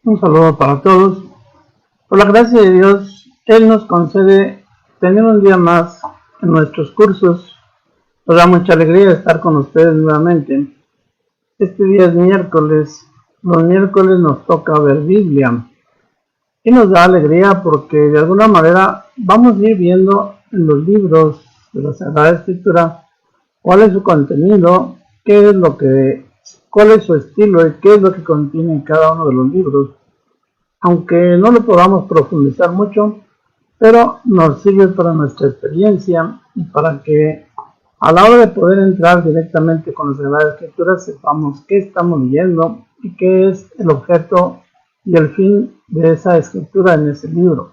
Un saludo para todos. Por la gracia de Dios, Él nos concede tener un día más en nuestros cursos. Nos da mucha alegría estar con ustedes nuevamente. Este día es miércoles. Los miércoles nos toca ver Biblia. Y nos da alegría porque de alguna manera vamos a ir viendo en los libros de la Sagrada Escritura cuál es su contenido, cuál es su estilo y qué es lo que contiene cada uno de los libros. Aunque no lo podamos profundizar mucho, pero nos sirve para nuestra experiencia y para que a la hora de poder entrar directamente con la Sagrada Escritura sepamos qué estamos leyendo y qué es el objeto y el fin de esa escritura en ese libro.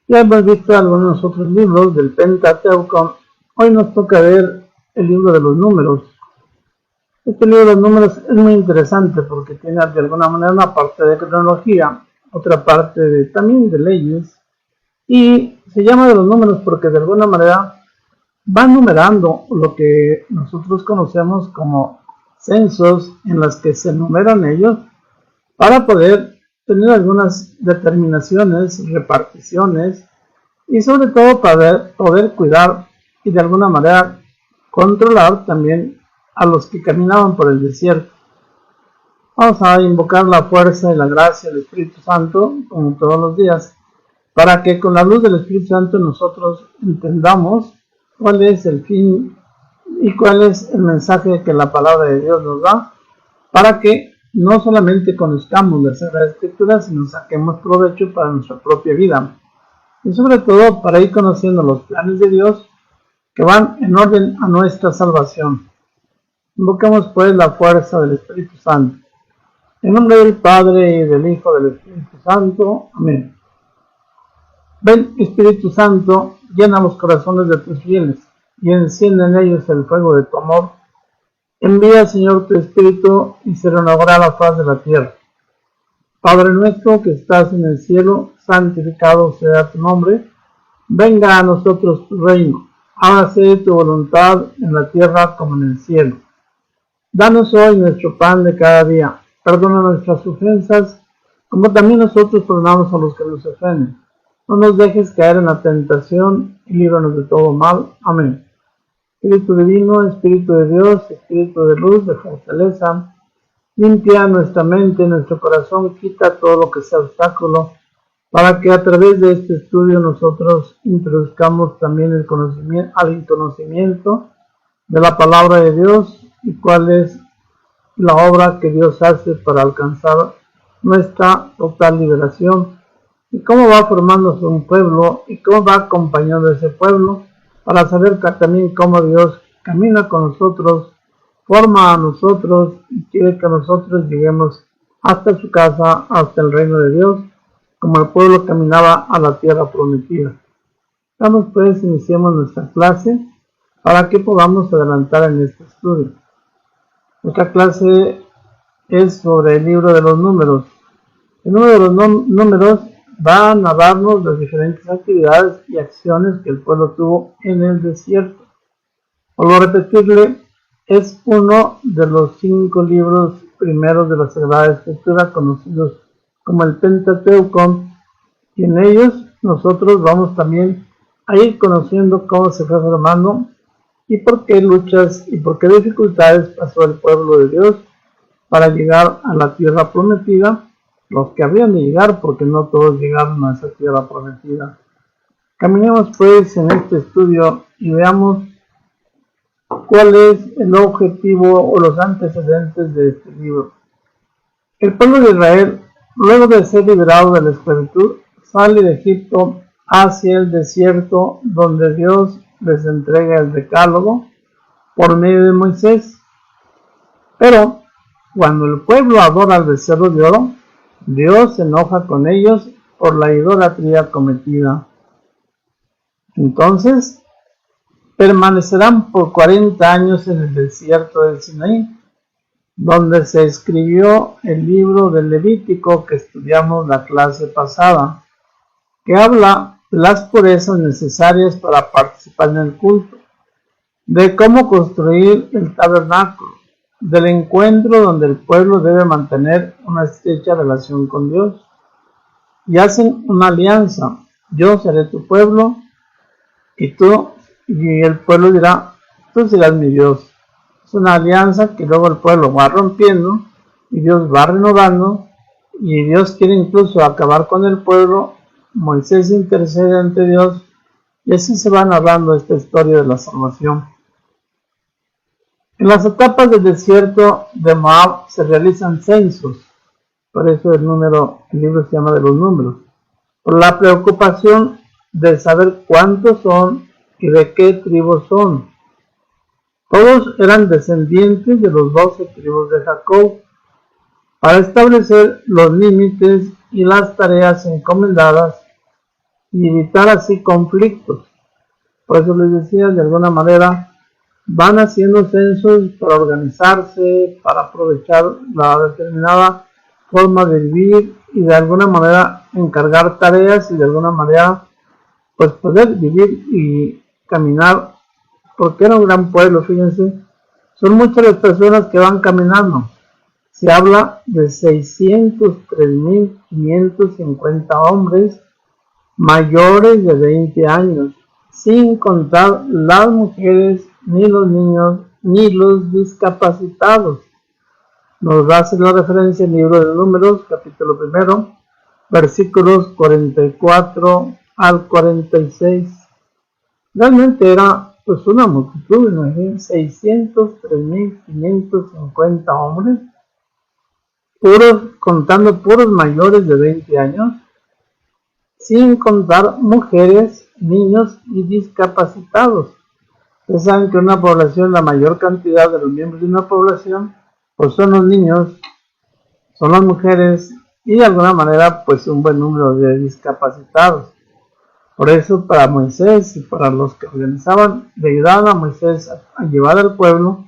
Ya hemos visto algunos otros libros del Pentateuco. Hoy nos toca ver el libro de los números. Este libro de los números es muy interesante porque tiene de alguna manera una parte de cronología, otra parte también de leyes, y se llama de los números porque de alguna manera va numerando lo que nosotros conocemos como censos, en las que se numeran ellos para poder tener algunas determinaciones, reparticiones y sobre todo para poder cuidar y de alguna manera controlar también a los que caminaban por el desierto. Vamos a invocar la fuerza y la gracia del Espíritu Santo, como todos los días, para que con la luz del Espíritu Santo nosotros entendamos cuál es el fin y cuál es el mensaje que la palabra de Dios nos da, para que no solamente conozcamos la Sagrada Escritura, sino saquemos provecho para nuestra propia vida. Y sobre todo para ir conociendo los planes de Dios que van en orden a nuestra salvación. Invoquemos pues la fuerza del Espíritu Santo. En nombre del Padre, y del Hijo, y del Espíritu Santo. Amén. Ven, Espíritu Santo, llena los corazones de tus fieles, y enciende en ellos el fuego de tu amor. Envía, Señor, tu Espíritu, y se renovará la faz de la tierra. Padre nuestro que estás en el cielo, santificado sea tu nombre. Venga a nosotros tu reino. Hágase tu voluntad en la tierra como en el cielo. Danos hoy nuestro pan de cada día. Perdona nuestras ofensas, como también nosotros perdonamos a los que nos ofenden. No nos dejes caer en la tentación y líbranos de todo mal. Amén. Espíritu divino, Espíritu de Dios, Espíritu de luz, de fortaleza, limpia nuestra mente, nuestro corazón, quita todo lo que sea obstáculo, para que a través de este estudio nosotros introduzcamos también al conocimiento de la palabra de Dios y cuál es la obra que Dios hace para alcanzar nuestra total liberación y cómo va formándose un pueblo y cómo va acompañando a ese pueblo para saber también cómo Dios camina con nosotros, forma a nosotros y quiere que nosotros lleguemos hasta su casa, hasta el reino de Dios, como el pueblo caminaba a la tierra prometida. Vamos pues, iniciemos nuestra clase para que podamos adelantar en este estudio. Nuestra clase es sobre el libro de los números. El número de los números va a narrarnos las diferentes actividades y acciones que el pueblo tuvo en el desierto. Por lo repetirle, es uno de los 5 libros primeros de la Sagrada Escritura conocidos como el Pentateuco, y en ellos nosotros vamos también a ir conociendo cómo se fue formando y por qué luchas y por qué dificultades pasó el pueblo de Dios para llegar a la tierra prometida, los que habían de llegar, porque no todos llegaron a esa tierra prometida. Caminemos pues en este estudio y veamos cuál es el objetivo o los antecedentes de este libro. El pueblo de Israel, luego de ser liberado de la esclavitud, sale de Egipto hacia el desierto, donde Dios les entrega el decálogo por medio de Moisés. Pero cuando el pueblo adora al becerro de oro, Dios se enoja con ellos por la idolatría cometida. Entonces permanecerán por 40 años en el desierto del Sinaí, donde se escribió el libro del Levítico que estudiamos la clase pasada, que habla de las purezas necesarias para participar en el culto, de cómo construir el tabernáculo, del encuentro donde el pueblo debe mantener una estrecha relación con Dios. Y hacen una alianza: yo seré tu pueblo y el pueblo dirá, tú serás mi Dios. Es una alianza que luego el pueblo va rompiendo y Dios va renovando, y Dios quiere incluso acabar con el pueblo. Moisés intercede ante Dios, y así se va narrando esta historia de la salvación. En las etapas del desierto de Moab se realizan censos, por eso el libro se llama de los números, por la preocupación de saber cuántos son y de qué tribus son. Todos eran descendientes de los 12 tribus de Jacob, para establecer los límites y las tareas encomendadas y evitar así conflictos. Por eso les decía, de alguna manera van haciendo censos para organizarse, para aprovechar la determinada forma de vivir y de alguna manera encargar tareas y de alguna manera pues poder vivir y caminar, porque era un gran pueblo. Fíjense, son muchas las personas que van caminando. Se habla de 603.550 hombres mayores de 20 años, sin contar las mujeres, ni los niños, ni los discapacitados. Nos hace la referencia el libro de Números, capítulo 1, versículos 44 al 46. Realmente era pues una multitud, imagínense, 603.550 hombres, contando puros mayores de 20 años, sin contar mujeres, niños y discapacitados. Ustedes saben que una población, la mayor cantidad de los miembros de una población, pues son los niños, son las mujeres y de alguna manera pues un buen número de discapacitados. Por eso para Moisés y para los que organizaban, le ayudaban a Moisés a llevar al pueblo,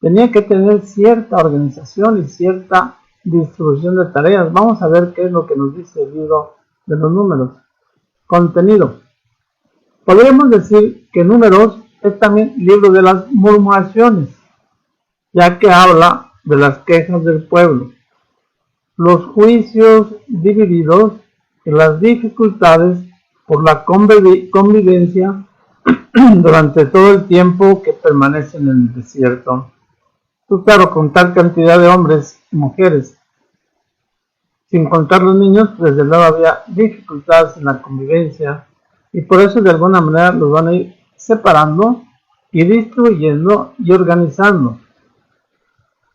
tenía que tener cierta organización y cierta distribución de tareas. Vamos a ver qué es lo que nos dice el libro de los Números. Contenido. Podríamos decir que Números es también libro de las murmuraciones, ya que habla de las quejas del pueblo, los juicios divididos y las dificultades por la convivencia durante todo el tiempo que permanecen en el desierto. Pues claro, con tal cantidad de hombres y mujeres, sin contar los niños, pues desde luego había dificultades en la convivencia, y por eso de alguna manera los van a ir separando y distribuyendo y organizando.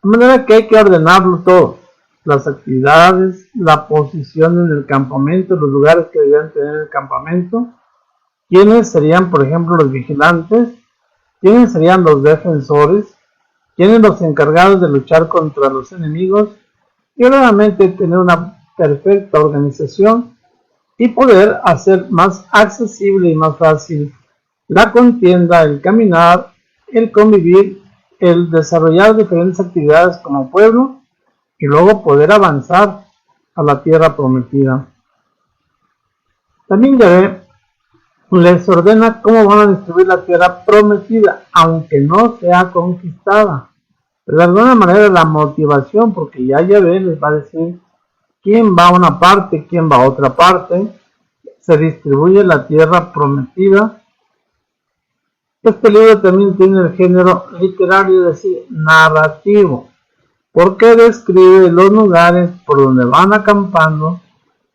De manera que hay que ordenarlo todo: las actividades, la posición en el campamento, los lugares que debían tener el campamento, quiénes serían, por ejemplo, los vigilantes, quiénes serían los defensores, quiénes los encargados de luchar contra los enemigos, y obviamente tener una perfecta organización y poder hacer más accesible y más fácil la contienda, el caminar, el convivir, el desarrollar diferentes actividades como pueblo y luego poder avanzar a la tierra prometida. También Yahvé les ordena cómo van a distribuir la tierra prometida, aunque no sea conquistada. Pero de alguna manera la motivación, porque ya Yahvé les va a decir quién va a una parte, quién va a otra parte, se distribuye la tierra prometida. Este libro también tiene el género literario, es decir, narrativo, porque describe los lugares por donde van acampando,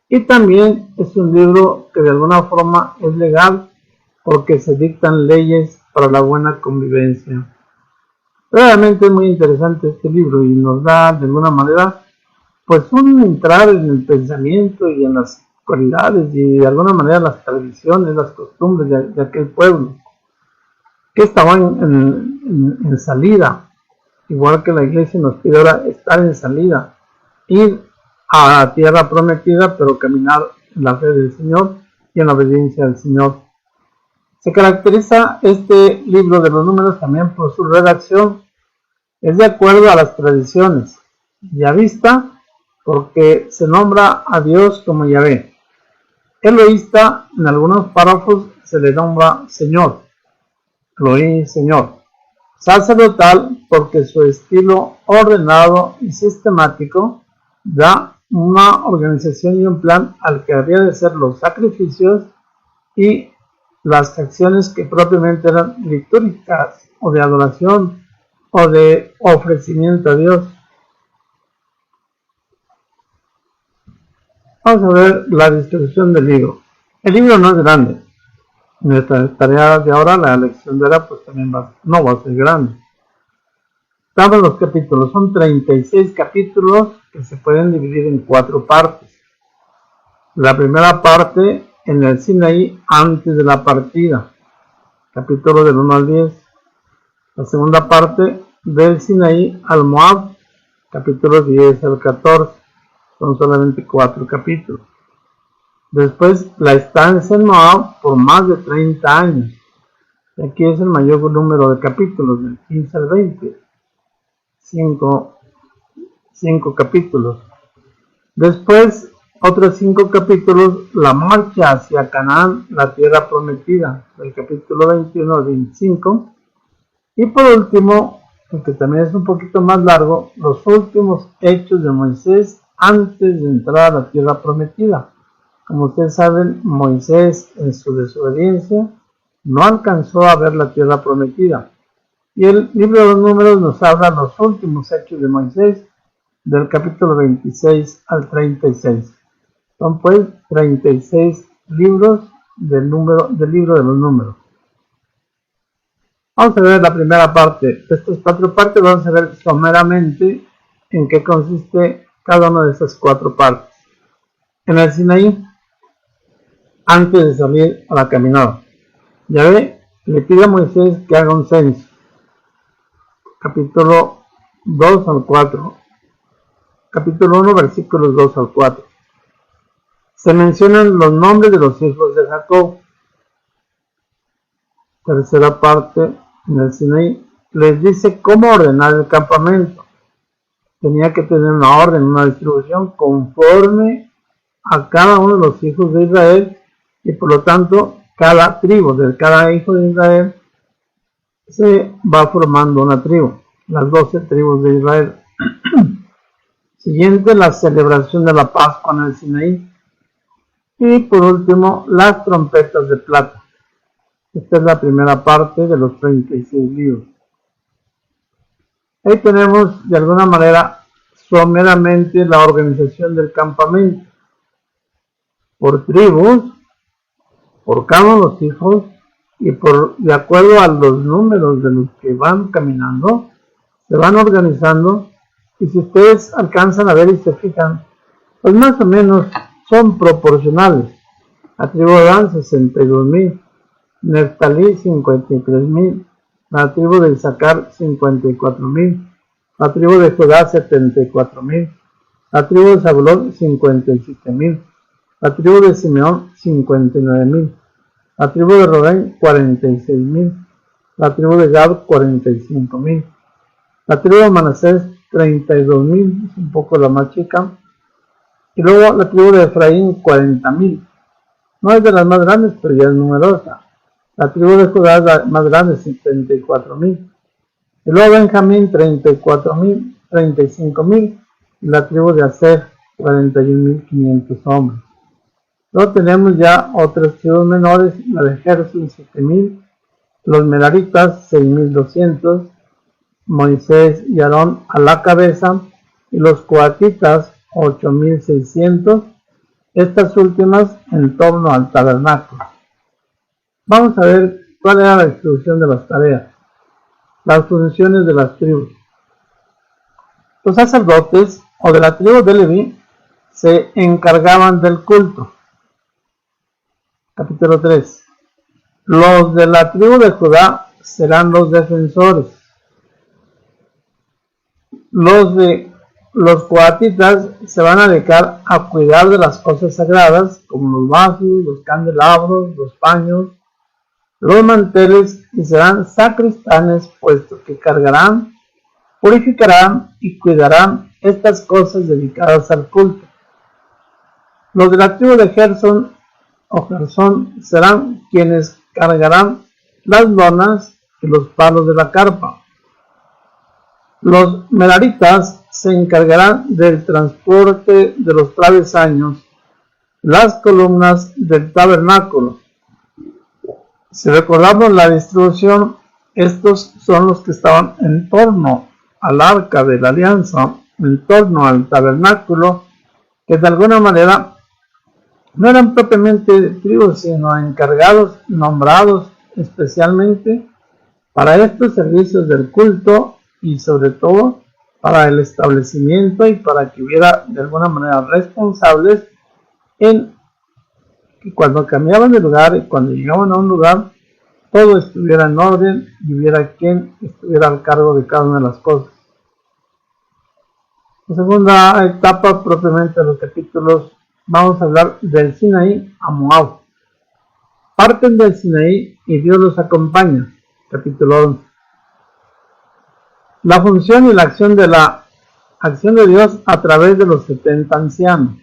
y también es un libro que de alguna forma es legal, porque se dictan leyes para la buena convivencia. Realmente es muy interesante este libro y nos da de alguna manera pues un entrar en el pensamiento y en las cualidades y de alguna manera las tradiciones, las costumbres de aquel pueblo, que estaba en salida, igual que la iglesia nos pide ahora estar en salida, ir a la tierra prometida, pero caminar en la fe del Señor y en la obediencia al Señor. Se caracteriza este libro de los Números también por su redacción. Es de acuerdo a las tradiciones yahvista, porque se nombra a Dios como Yahvé. Eloísta, en algunos párrafos se le nombra Señor, Elohim, Señor. Sacerdotal, porque su estilo ordenado y sistemático da una organización y un plan al que habría de ser los sacrificios y las acciones que propiamente eran litúrgicas o de adoración o de ofrecimiento a Dios. Vamos a ver la distribución del libro. El libro no es grande. Nuestra tarea de ahora, la lección de ahora, pues también no va a ser grande. Estamos los capítulos, son 36 capítulos que se pueden dividir en 4 partes. La primera parte en el Sinaí antes de la partida, capítulo del 1 al 10. La segunda parte del Sinaí al Moab, capítulo 10 al 14. Son solamente 4 capítulos. Después la estancia en Moab por más de 30 años. Y aquí es el mayor número de capítulos, del 15 al 20. 5 capítulos. Después, otros 5 capítulos, la marcha hacia Canaán, la tierra prometida, del capítulo 21 al 25. Y por último, porque también es un poquito más largo, los últimos hechos de Moisés antes de entrar a la tierra prometida. Como ustedes saben, Moisés en su desobediencia no alcanzó a ver la tierra prometida. Y el libro de los Números nos habla de los últimos hechos de Moisés, del capítulo 26 al 36. Son pues 36 libros del libro de los Números. Vamos a ver la primera parte. De estas 4 partes vamos a ver someramente en qué consiste cada una de esas 4 partes. En el Sinaí, antes de salir a la caminada, Yahvé le pide a Moisés que haga un censo. Capítulo 2 al 4. Capítulo 1, versículos 2 al 4. Se mencionan los nombres de los hijos de Jacob. Tercera parte, en el Sinaí, les dice cómo ordenar el campamento. Tenía que tener una orden, una distribución conforme a cada uno de los hijos de Israel, y por lo tanto cada tribu de cada hijo de Israel se va formando una tribu, las 12 tribus de Israel. Siguiente, la celebración de la Pascua en el Sinaí. Y por último, las trompetas de plata. Esta es la primera parte de los 36 libros. Ahí tenemos de alguna manera someramente la organización del campamento. Por tribus, por cada uno de los hijos y de acuerdo a los números de los que van caminando, se van organizando. Y si ustedes alcanzan a ver y se fijan, pues más o menos son proporcionales. La tribu de Dan 62,000, Neftalí 53,000, la tribu de Isaacar 54,000, la tribu de Judá 74,000, la tribu de Zabulón 57,000, la tribu de Simeón 59,000, la tribu de Rubén 46,000, la tribu de Gad 45,000, la tribu de Manasés 32,000, es un poco la más chica, y luego la tribu de Efraín 40,000. No es de las más grandes, pero ya es numerosa. La tribu de Judá es la más grande, 74,000. Y luego Benjamín 34,000, 35,000. Y la tribu de Aser 41,500 hombres. Luego tenemos ya otras tribus menores, la de Gersón 7,000, los Meraritas 6,200, Moisés y Aarón a la cabeza, y los Coatitas 8,600, estas últimas en torno al tabernáculo. Vamos a ver cuál era la distribución de las tareas, las funciones de las tribus. Los sacerdotes o de la tribu de Leví se encargaban del culto. Capítulo 3. Los de la tribu de Judá serán los defensores. Los coatitas se van a dedicar a cuidar de las cosas sagradas, como los vasos, los candelabros, los paños, los manteles, y serán sacristanes, puesto que cargarán, purificarán y cuidarán estas cosas dedicadas al culto. Los de la tribu de Gersón o Gersón serán quienes cargarán las lonas y los palos de la carpa. Los meraritas se encargarán del transporte de los travesaños, las columnas del tabernáculo. Si recordamos la distribución, estos son los que estaban en torno al arca de la alianza, en torno al tabernáculo, que de alguna manera no eran propiamente tribus, sino encargados, nombrados especialmente para estos servicios del culto y sobre todo para el establecimiento y para que hubiera de alguna manera responsables en que cuando cambiaban de lugar y cuando llegaban a un lugar todo estuviera en orden y hubiera quien estuviera al cargo de cada una de las cosas. La segunda etapa propiamente de los capítulos, vamos a hablar del Sinaí a Moab. Parten del Sinaí y Dios los acompaña. Capítulo 11. La función y la acción de Dios a través de los 70 ancianos.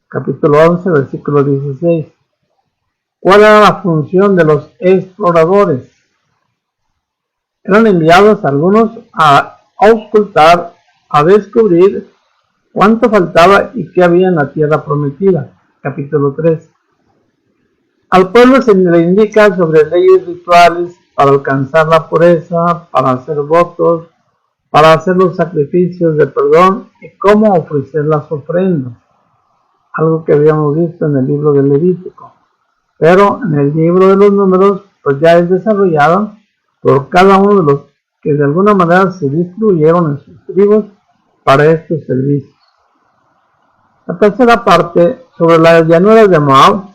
Capítulo 11, versículo 16. ¿Cuál era la función de los exploradores? Eran enviados algunos a auscultar, a descubrir cuánto faltaba y qué había en la tierra prometida. Capítulo 3. Al pueblo se le indica sobre leyes rituales para alcanzar la pureza, para hacer votos, para hacer los sacrificios de perdón y cómo ofrecer las ofrendas. Algo que habíamos visto en el libro del Levítico. Pero en el libro de los números, pues ya es desarrollado por cada uno de los que de alguna manera se distribuyeron en sus tribus para estos servicios. La tercera parte, sobre las llanuras de Moab,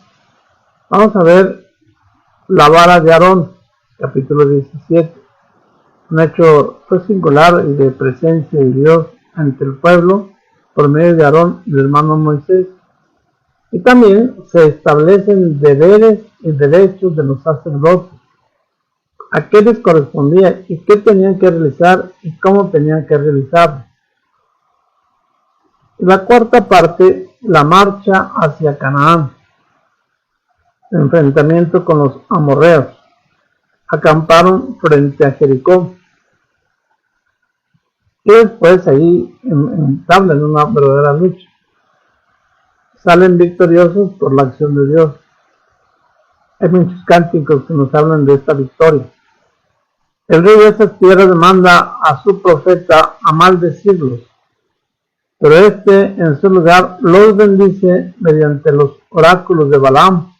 vamos a ver la vara de Aarón, capítulo 17. Un hecho singular y de presencia de Dios ante el pueblo por medio de Aarón y del hermano Moisés. Y también se establecen deberes y derechos de los sacerdotes, a qué les correspondía y qué tenían que realizar y cómo tenían que realizarlo. Y la cuarta parte, la marcha hacia Canaán, el enfrentamiento con los amorreos. Acamparon frente a Jericó y después ahí entablan una verdadera lucha. Salen victoriosos por la acción de Dios. Hay muchos cánticos que nos hablan de esta victoria. El rey de esas tierras manda a su profeta a maldecirlos, pero en su lugar los bendice mediante los oráculos de Balaam.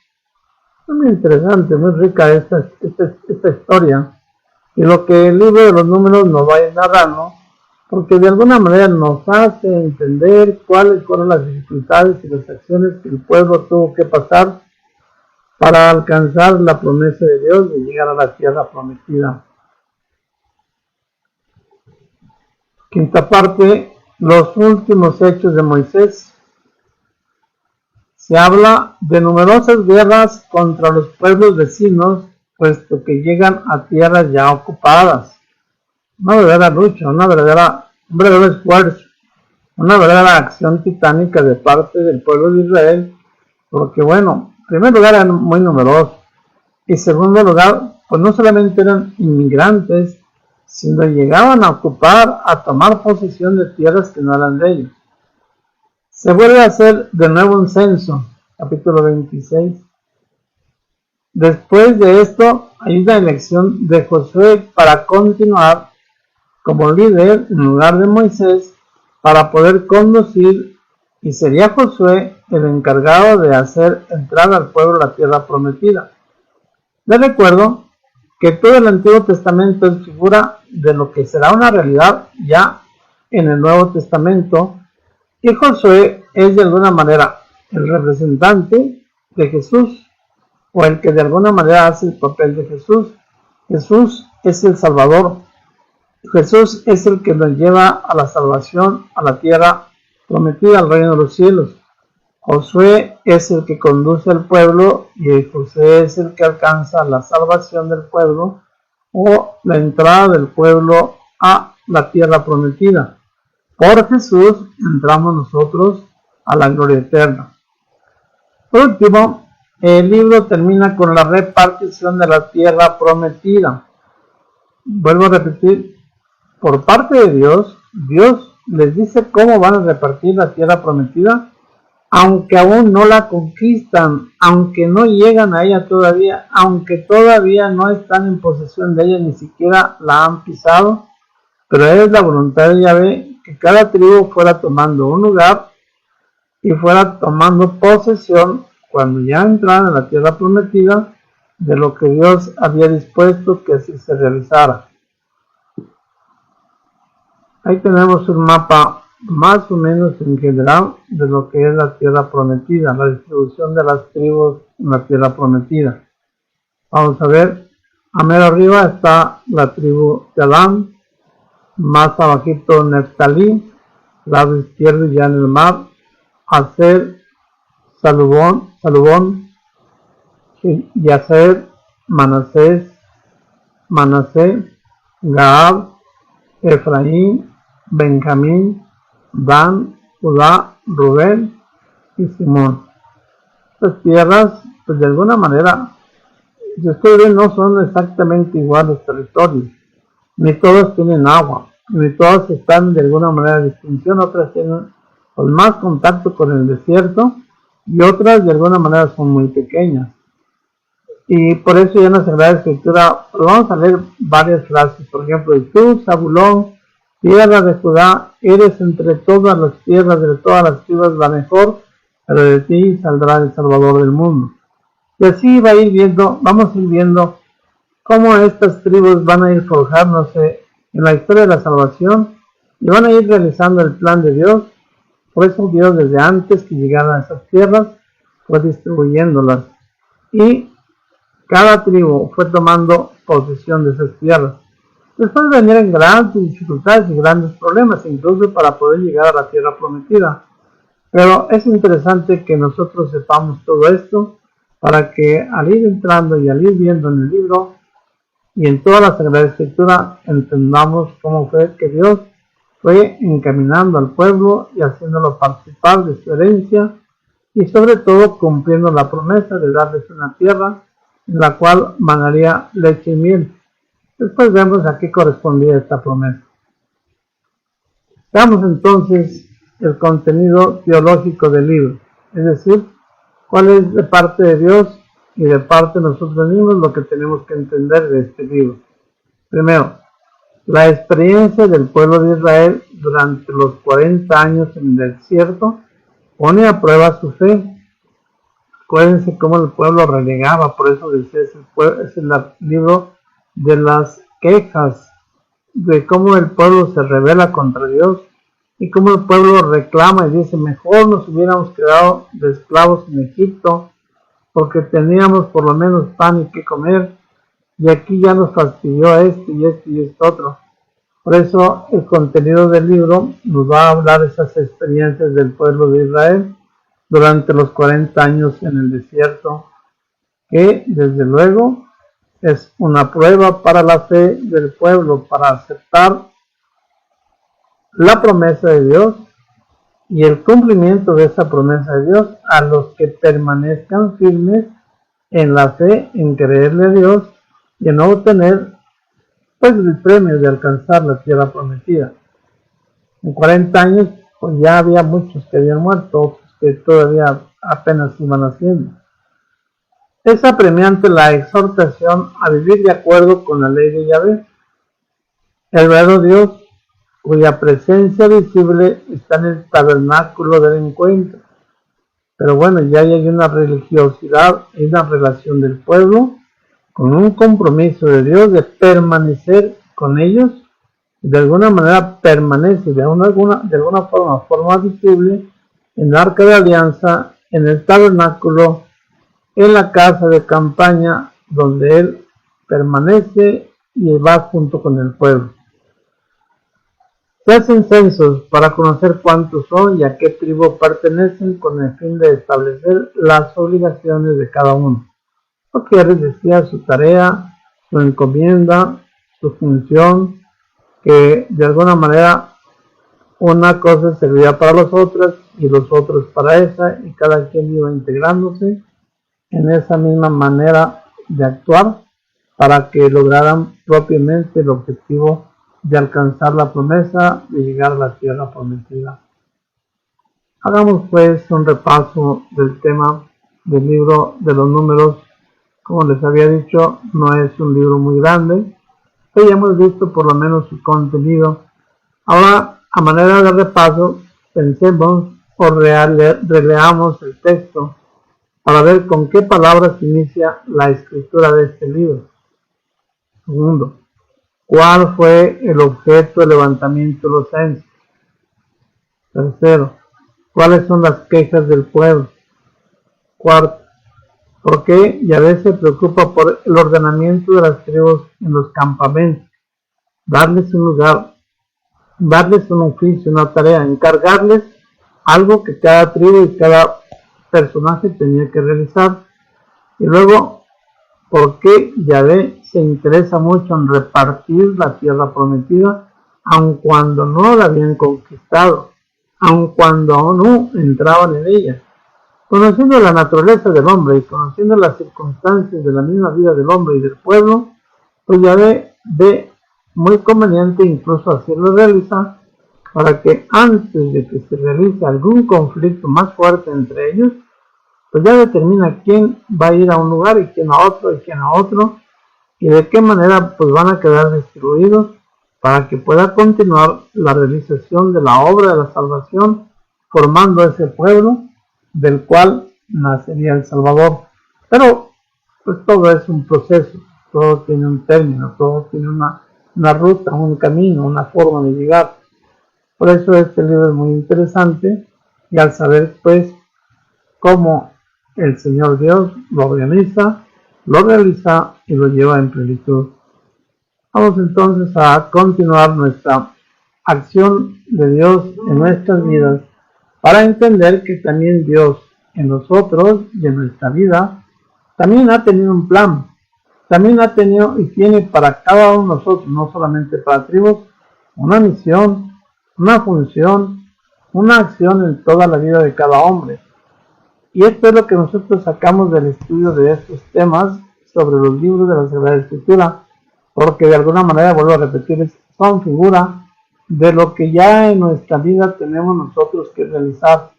Es muy interesante, muy rica esta historia, y lo que el libro de los números nos va narrando, porque de alguna manera nos hace entender cuáles fueron las dificultades y las acciones que el pueblo tuvo que pasar para alcanzar la promesa de Dios de llegar a la tierra prometida. Quinta parte, los últimos hechos de Moisés. Se habla de numerosas guerras contra los pueblos vecinos, puesto que llegan a tierras ya ocupadas. Una verdadera lucha, un verdadero esfuerzo, una verdadera acción titánica de parte del pueblo de Israel, porque bueno, en primer lugar eran muy numerosos, y en segundo lugar, pues no solamente eran inmigrantes, sino llegaban a ocupar, a tomar posesión de tierras que no eran de ellos. Se vuelve a hacer de nuevo un censo, capítulo 26. Después de esto, hay una elección de Josué para continuar como líder en lugar de Moisés para poder conducir, y sería Josué el encargado de hacer entrar al pueblo a la tierra prometida. Les recuerdo que todo el Antiguo Testamento es figura de lo que será una realidad ya en el Nuevo Testamento, y Josué es de alguna manera el representante de Jesús, o el que de alguna manera hace el papel de Jesús. Jesús es el Salvador. Jesús es el que nos lleva a la salvación, a la tierra prometida, al reino de los cielos. Josué es el que conduce al pueblo y Josué es el que alcanza la salvación del pueblo o la entrada del pueblo a la tierra prometida. Por Jesús entramos nosotros a la gloria eterna. Por último, el libro termina con la repartición de la tierra prometida. Vuelvo a repetir, por parte de Dios, Dios les dice cómo van a repartir la tierra prometida, aunque aún no la conquistan, aunque no llegan a ella todavía, aunque todavía no están en posesión de ella, ni siquiera la han pisado, pero es la voluntad de Yahvé que cada tribu fuera tomando un lugar y fuera tomando posesión cuando ya entraran en la tierra prometida de lo que Dios había dispuesto que así se realizara. Ahí tenemos un mapa más o menos en general de lo que es la tierra prometida, la distribución de las tribus en la tierra prometida. Vamos a ver, a mero arriba está la tribu de Adán, más abajito Neftalí, lado izquierdo ya en el mar, Aser, Salubón, Yaser, Manasés, Gaab, Efraín, Benjamín, Dan, Judá, Rubén y Simón. Estas tierras, pues de alguna manera, si ustedes ven, no son exactamente iguales los territorios, ni todas tienen agua, ni todas están de alguna manera de distinción, otras tienen pues, más contacto con el desierto y otras de alguna manera son muy pequeñas. Y por eso ya en la Sagrada Escritura pues vamos a leer varias frases, por ejemplo, y tú, Zabulón, tierra de Judá, eres entre todas las tierras de todas las tribus la mejor, pero de ti saldrá el Salvador del mundo. Y así vamos a ir viendo cómo estas tribus van a ir forjándose en la historia de la salvación y van a ir realizando el plan de Dios. Por eso Dios desde antes que llegaran a esas tierras fue distribuyéndolas y cada tribu fue tomando posesión de esas tierras. Después venían grandes dificultades y grandes problemas, incluso para poder llegar a la tierra prometida. Pero es interesante que nosotros sepamos todo esto para que al ir entrando y al ir viendo en el libro y en toda la Sagrada Escritura entendamos cómo fue que Dios fue encaminando al pueblo y haciéndolo participar de su herencia y sobre todo cumpliendo la promesa de darles una tierra en la cual manaría leche y miel. Después vemos a qué correspondía esta promesa. Veamos entonces el contenido teológico del libro, es decir, cuál es de parte de Dios y de parte de nosotros mismos lo que tenemos que entender de este libro. Primero, la experiencia del pueblo de Israel durante los 40 años en el desierto pone a prueba su fe. Acuérdense cómo el pueblo renegaba, por eso es el libro de las quejas, de cómo el pueblo se rebela contra Dios y cómo el pueblo reclama y dice, mejor nos hubiéramos quedado de esclavos en Egipto porque teníamos por lo menos pan y qué comer, y aquí ya nos fastidió esto y esto y esto otro. Por eso el contenido del libro nos va a hablar de esas experiencias del pueblo de Israel durante los 40 años en el desierto, que desde luego es una prueba para la fe del pueblo, para aceptar la promesa de Dios y el cumplimiento de esa promesa de Dios a los que permanezcan firmes en la fe, en creerle a Dios y en obtener pues el premio de alcanzar la tierra prometida. En 40 años pues ya había muchos que habían muerto, otros que todavía apenas iban haciendo. Es apremiante la exhortación a vivir de acuerdo con la ley de Yahvé, el verdadero Dios, cuya presencia visible está en el tabernáculo del encuentro. Pero bueno, ya hay una religiosidad y una relación del pueblo con un compromiso de Dios de permanecer con ellos. De alguna manera permanece de alguna forma visible en el arca de alianza, en el tabernáculo, en la casa de campaña donde él permanece y va junto con el pueblo. Se hacen censos para conocer cuántos son y a qué tribu pertenecen con el fin de establecer las obligaciones de cada uno. Porque ya les decía su tarea, su encomienda, su función, que de alguna manera una cosa servía para los otros y los otros para esa, y cada quien iba integrándose en esa misma manera de actuar para que lograran propiamente el objetivo de alcanzar la promesa de llegar a la tierra prometida. Hagamos pues un repaso del tema del libro de los Números. Como les había dicho, no es un libro muy grande, pero ya hemos visto por lo menos su contenido. Ahora, a manera de repaso, pensemos o releamos el texto para ver con qué palabras inicia la escritura de este libro. Segundo, ¿cuál fue el objeto del levantamiento de los censos? Tercero, ¿cuáles son las quejas del pueblo? Cuarto, ¿por qué Yahvé se preocupa por el ordenamiento de las tribus en los campamentos? Darles un lugar, darles un oficio, una tarea, encargarles algo que cada tribu y cada personaje tenía que realizar. Y luego, ¿por qué Yahvé se interesa mucho en repartir la tierra prometida, aun cuando no la habían conquistado, aun cuando aún no entraban en ella? Conociendo la naturaleza del hombre y conociendo las circunstancias de la misma vida del hombre y del pueblo, pues Yahvé ve muy conveniente incluso hacerlo realizar para que antes de que se realice algún conflicto más fuerte entre ellos, pues ya determina quién va a ir a un lugar y quién a otro y quién a otro, y de qué manera pues van a quedar distribuidos para que pueda continuar la realización de la obra de la salvación, formando ese pueblo del cual nacería el Salvador. Pero pues todo es un proceso, todo tiene un término, todo tiene una ruta, un camino, una forma de llegar. Por eso este libro es muy interesante, y al saber pues cómo el Señor Dios lo organiza, lo realiza y lo lleva en plenitud. Vamos entonces a continuar nuestra acción de Dios en nuestras vidas para entender que también Dios en nosotros y en nuestra vida también ha tenido un plan, también ha tenido y tiene para cada uno de nosotros, no solamente para tribus, una misión, una función, una acción en toda la vida de cada hombre. Y esto es lo que nosotros sacamos del estudio de estos temas sobre los libros de la Sagrada Escritura, porque de alguna manera, vuelvo a repetir, son figura de lo que ya en nuestra vida tenemos nosotros que realizar.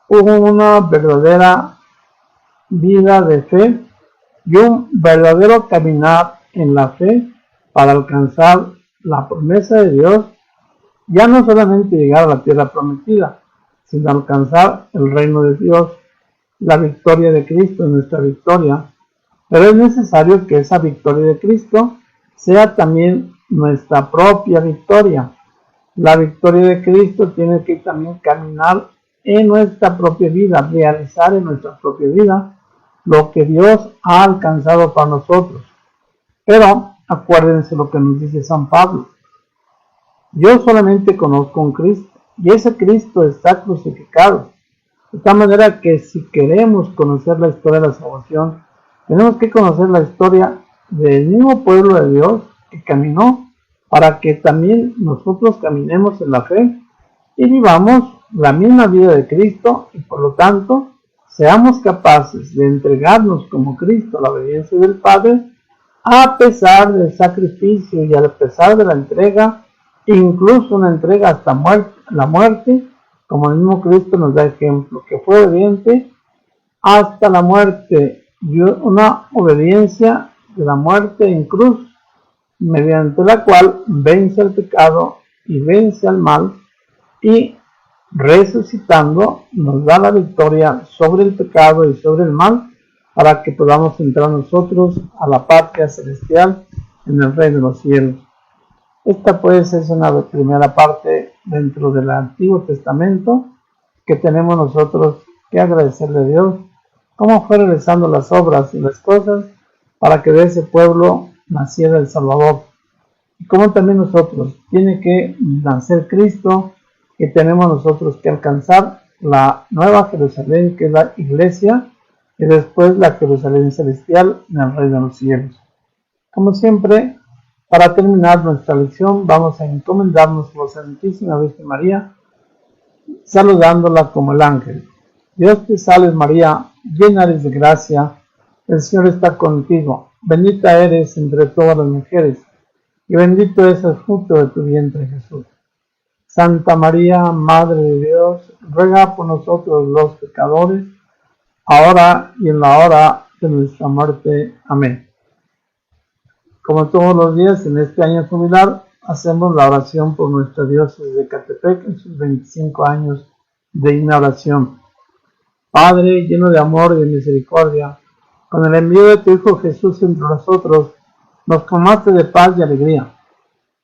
Una verdadera vida de fe y un verdadero caminar en la fe para alcanzar la promesa de Dios, ya no solamente llegar a la tierra prometida, sino alcanzar el reino de Dios. La victoria de Cristo es nuestra victoria, pero es necesario que esa victoria de Cristo sea también nuestra propia victoria. La victoria de Cristo tiene que también caminar en nuestra propia vida, realizar en nuestra propia vida lo que Dios ha alcanzado para nosotros. Pero acuérdense lo que nos dice San Pablo: yo solamente conozco un Cristo, y ese Cristo está crucificado. De tal manera que si queremos conocer la historia de la salvación, tenemos que conocer la historia del mismo pueblo de Dios que caminó, para que también nosotros caminemos en la fe y vivamos la misma vida de Cristo, y por lo tanto seamos capaces de entregarnos como Cristo a la obediencia del Padre, a pesar del sacrificio y a pesar de la entrega, incluso una entrega hasta la muerte, como el mismo Cristo nos da ejemplo, que fue obediente hasta la muerte, y una obediencia de la muerte en cruz, mediante la cual vence al pecado y vence al mal, y resucitando nos da la victoria sobre el pecado y sobre el mal, para que podamos entrar nosotros a la patria celestial en el reino de los cielos. Esta pues es una primera parte dentro del Antiguo Testamento que tenemos nosotros que agradecerle a Dios, cómo fue realizando las obras y las cosas para que de ese pueblo naciera el Salvador. Y como también nosotros tiene que nacer Cristo, que tenemos nosotros que alcanzar la nueva Jerusalén, que es la iglesia, y después la Jerusalén celestial en el reino de los cielos. Como siempre, para terminar nuestra lección, vamos a encomendarnos a la Santísima Virgen María, saludándola como el ángel. Dios te salve María, llena eres de gracia, el Señor está contigo, bendita eres entre todas las mujeres, y bendito es el fruto de tu vientre, Jesús. Santa María, Madre de Dios, ruega por nosotros los pecadores, ahora y en la hora de nuestra muerte. Amén. Como todos los días en este año jubilar, hacemos la oración por nuestra diócesis de Ecatepec en sus 25 años de inauguración. Padre, lleno de amor y de misericordia, con el envío de tu Hijo Jesús entre nosotros, nos colmaste de paz y alegría.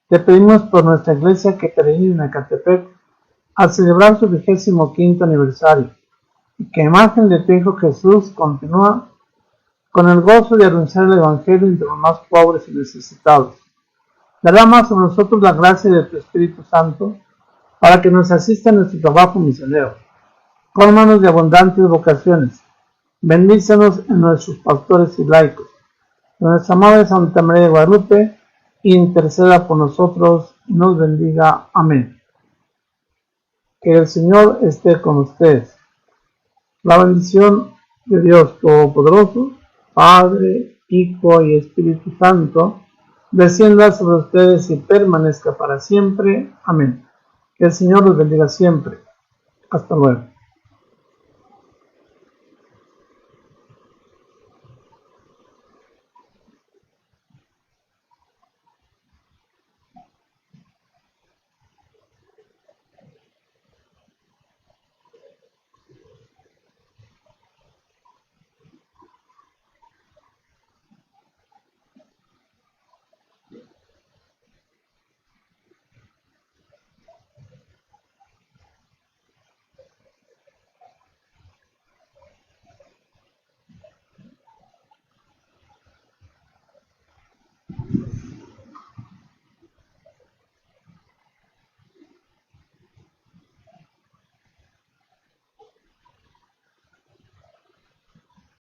Te pedimos por nuestra iglesia que peregrina en Ecatepec al celebrar su 25º aniversario, y que imagen de tu Hijo Jesús continúa con el gozo de anunciar el Evangelio entre los más pobres y necesitados. Derrama sobre nosotros la gracia de tu Espíritu Santo para que nos asista en nuestro trabajo misionero. Cólmanos de abundantes vocaciones. Bendícenos en nuestros pastores y laicos. Nuestra Madre Santa María de Guadalupe, interceda por nosotros y nos bendiga. Amén. Que el Señor esté con ustedes. La bendición de Dios Todopoderoso, Padre, Hijo y Espíritu Santo, descienda sobre ustedes y permanezca para siempre. Amén. Que el Señor los bendiga siempre. Hasta luego.